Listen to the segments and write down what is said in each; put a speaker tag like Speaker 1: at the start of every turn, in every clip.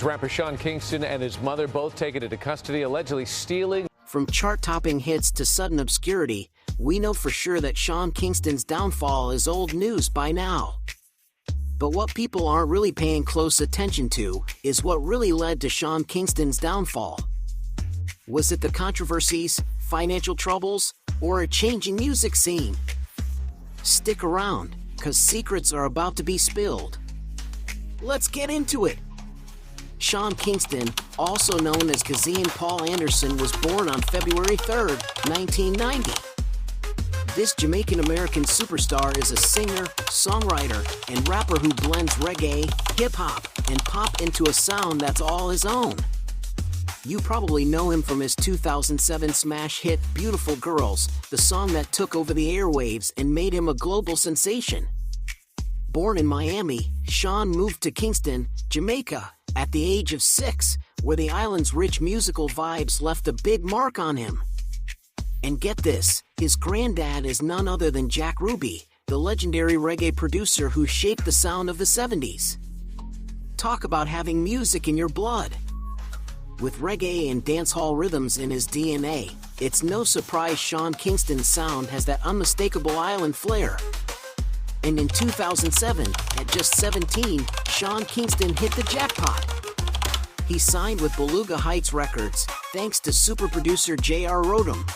Speaker 1: Rapper Sean Kingston and his mother both taken into custody, allegedly stealing.
Speaker 2: From chart-topping hits to sudden obscurity, we know for sure that Sean Kingston's downfall is old news by now. But what people aren't really paying close attention to is what really led to Sean Kingston's downfall. Was it the controversies, financial troubles, or a changing music scene? Stick around, 'cause secrets are about to be spilled. Let's get into it. Sean Kingston, also known as Kazeen Paul Anderson, was born on February 3, 1990. This Jamaican-American superstar is a singer, songwriter, and rapper who blends reggae, hip-hop, and pop into a sound that's all his own. You probably know him from his 2007 smash hit, Beautiful Girls, the song that took over the airwaves and made him a global sensation. Born in Miami, Sean moved to Kingston, Jamaica, at the age of 6, where the island's rich musical vibes left a big mark on him. And get this, his granddad is none other than Jack Ruby, the legendary reggae producer who shaped the sound of the 70s. Talk about having music in your blood. With reggae and dancehall rhythms in his DNA, it's no surprise Sean Kingston's sound has that unmistakable island flair. And in 2007, at just 17, Sean Kingston hit the jackpot. He signed with Beluga Heights Records, thanks to super producer J.R. Rodham.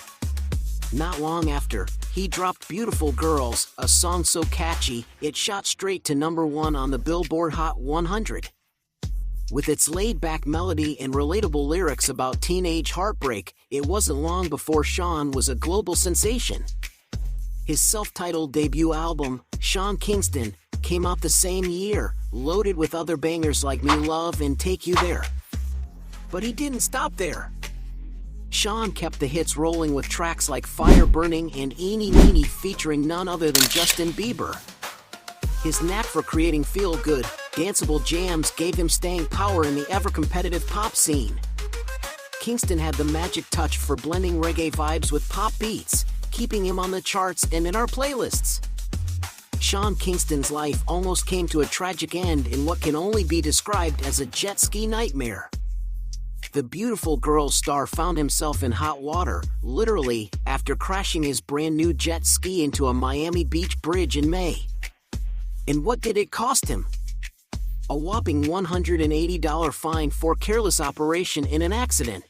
Speaker 2: Not long after, he dropped Beautiful Girls, a song so catchy, it shot straight to #1 on the Billboard Hot 100. With its laid-back melody and relatable lyrics about teenage heartbreak, it wasn't long before Sean was a global sensation. His self-titled debut album, Sean Kingston, came out the same year, loaded with other bangers like Me Love and Take You There. But he didn't stop there. Sean kept the hits rolling with tracks like Fire Burning and Eeny Meeny featuring none other than Justin Bieber. His knack for creating feel-good, danceable jams gave him staying power in the ever-competitive pop scene. Kingston had the magic touch for blending reggae vibes with pop beats, keeping him on the charts and in our playlists. Sean Kingston's life almost came to a tragic end in what can only be described as a jet ski nightmare. The Beautiful Girls star found himself in hot water, literally, after crashing his brand new jet ski into a Miami Beach bridge in May. And what did it cost him? A whopping $180 fine for careless operation in an accident.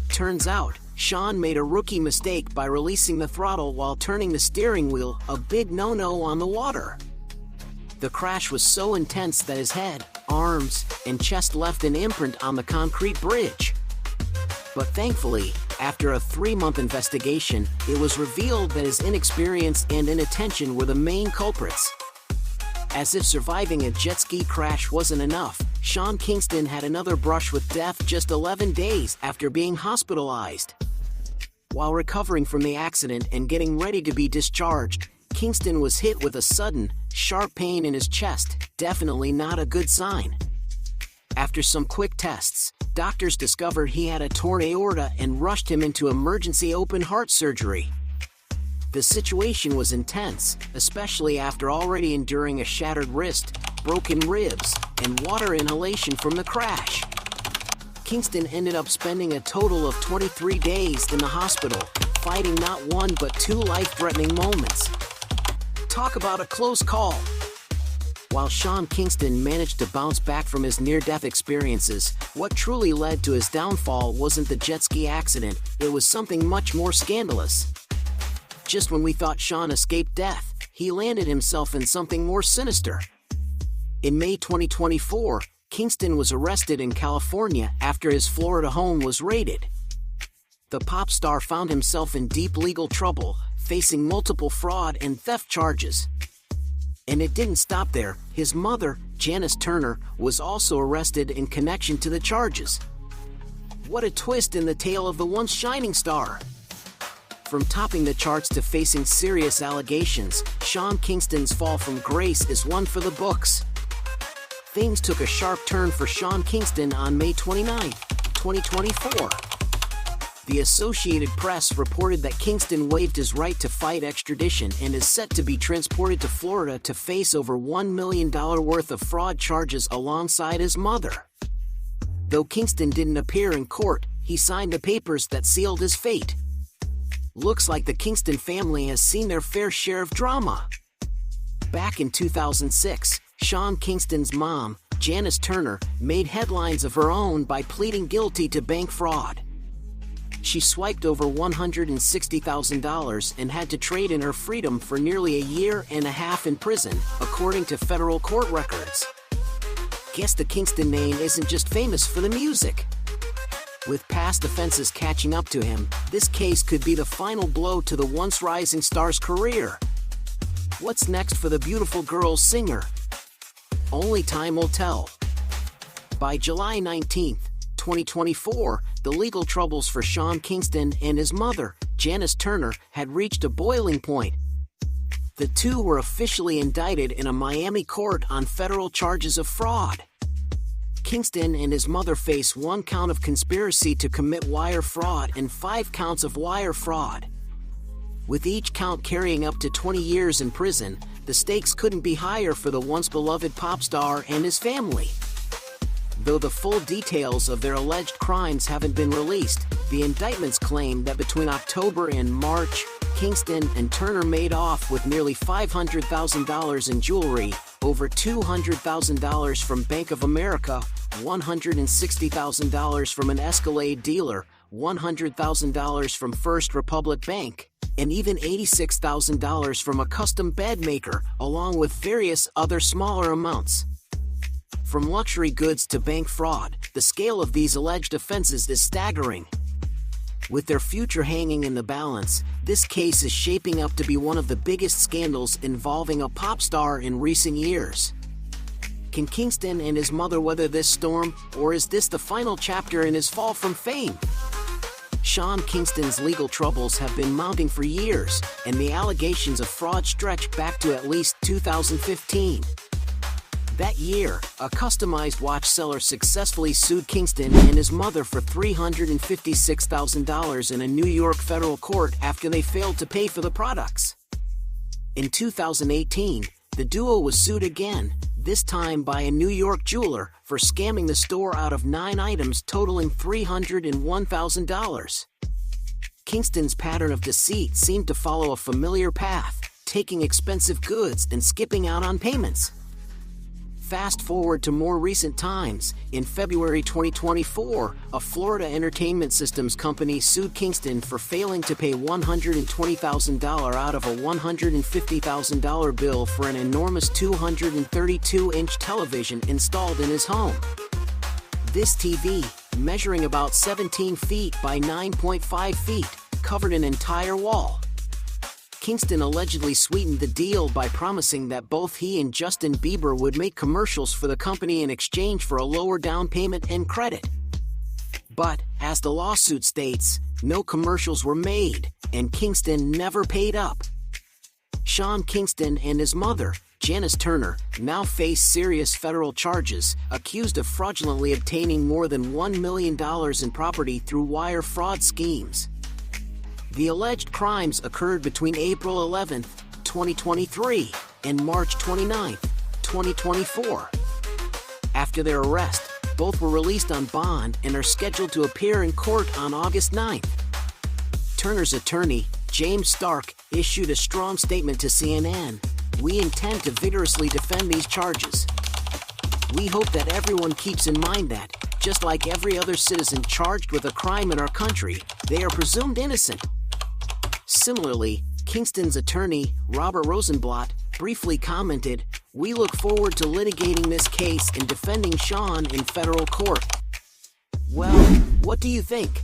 Speaker 2: Turns out, Sean made a rookie mistake by releasing the throttle while turning the steering wheel, a big no-no on the water. The crash was so intense that his head, arms, and chest left an imprint on the concrete bridge. But thankfully, after a 3-month investigation, it was revealed that his inexperience and inattention were the main culprits. As if surviving a jet ski crash wasn't enough, Sean Kingston had another brush with death just 11 days after being hospitalized. While recovering from the accident and getting ready to be discharged, Kingston was hit with a sudden, sharp pain in his chest, definitely not a good sign. After some quick tests, doctors discovered he had a torn aorta and rushed him into emergency open heart surgery. The situation was intense, especially after already enduring a shattered wrist, broken ribs, and water inhalation from the crash. Kingston ended up spending a total of 23 days in the hospital, fighting not one but 2 life-threatening moments. Talk about a close call. While Sean Kingston managed to bounce back from his near-death experiences, what truly led to his downfall wasn't the jet ski accident, it was something much more scandalous. Just when we thought Sean escaped death, he landed himself in something more sinister. In May 2024, Kingston was arrested in California after his Florida home was raided. The pop star found himself in deep legal trouble, facing multiple fraud and theft charges. And it didn't stop there. His mother, Janice Turner, was also arrested in connection to the charges. What a twist in the tale of the once shining star! From topping the charts to facing serious allegations, Sean Kingston's fall from grace is one for the books. Things took a sharp turn for Sean Kingston on May 29, 2024. The Associated Press reported that Kingston waived his right to fight extradition and is set to be transported to Florida to face over $1 million worth of fraud charges alongside his mother. Though Kingston didn't appear in court, he signed the papers that sealed his fate. Looks like the Kingston family has seen their fair share of drama. Back in 2006, Sean Kingston's mom, Janice Turner, made headlines of her own by pleading guilty to bank fraud. She swiped over $160,000 and had to trade in her freedom for nearly a year and a half in prison, according to federal court records. Guess the Kingston name isn't just famous for the music. With past offenses catching up to him, this case could be the final blow to the once rising star's career. What's next for the beautiful girl singer? Only time will tell. By July 19, 2024, the legal troubles for Sean Kingston and his mother, Janice Turner, had reached a boiling point. The two were officially indicted in a Miami court on federal charges of fraud. Kingston and his mother face 1 count of conspiracy to commit wire fraud and 5 counts of wire fraud. With each count carrying up to 20 years in prison, the stakes couldn't be higher for the once beloved pop star and his family. Though the full details of their alleged crimes haven't been released, the indictments claim that between October and March, Kingston and Turner made off with nearly $500,000 in jewelry, over $200,000 from Bank of America, $160,000 from an Escalade dealer, $100,000 from First Republic Bank, and even $86,000 from a custom bed maker, along with various other smaller amounts. From luxury goods to bank fraud, the scale of these alleged offenses is staggering. With their future hanging in the balance, this case is shaping up to be one of the biggest scandals involving a pop star in recent years. Can Kingston and his mother weather this storm, or is this the final chapter in his fall from fame? Sean Kingston's legal troubles have been mounting for years, and the allegations of fraud stretch back to at least 2015. That year, a customized watch seller successfully sued Kingston and his mother for $356,000 in a New York federal court after they failed to pay for the products. In 2018, the duo was sued again, this time by a New York jeweler, for scamming the store out of 9 items totaling $301,000. Kingston's pattern of deceit seemed to follow a familiar path, taking expensive goods and skipping out on payments. Fast forward to more recent times. In February 2024, a Florida entertainment systems company sued Kingston for failing to pay $120,000 out of a $150,000 bill for an enormous 232-inch television installed in his home. This TV, measuring about 17 feet by 9.5 feet, covered an entire wall. Kingston allegedly sweetened the deal by promising that both he and Justin Bieber would make commercials for the company in exchange for a lower down payment and credit. But, as the lawsuit states, no commercials were made, and Kingston never paid up. Sean Kingston and his mother, Janice Turner, now face serious federal charges, accused of fraudulently obtaining more than $1 million in property through wire fraud schemes. The alleged crimes occurred between April 11, 2023, and March 29, 2024. After their arrest, both were released on bond and are scheduled to appear in court on August 9. Turner's attorney, James Stark, issued a strong statement to CNN. "We intend to vigorously defend these charges. We hope that everyone keeps in mind that, just like every other citizen charged with a crime in our country, they are presumed innocent." Similarly, Kingston's attorney, Robert Rosenblatt, briefly commented, "We look forward to litigating this case and defending Sean in federal court." Well, what do you think?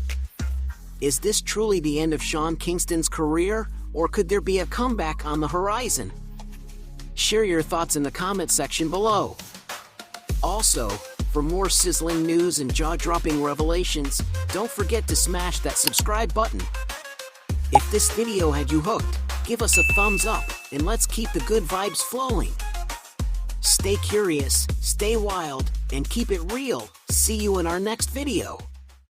Speaker 2: Is this truly the end of Sean Kingston's career, or could there be a comeback on the horizon? Share your thoughts in the comment section below. Also, for more sizzling news and jaw-dropping revelations, don't forget to smash that subscribe button. If this video had you hooked, give us a thumbs up, and let's keep the good vibes flowing. Stay curious, stay wild, and keep it real. See you in our next video.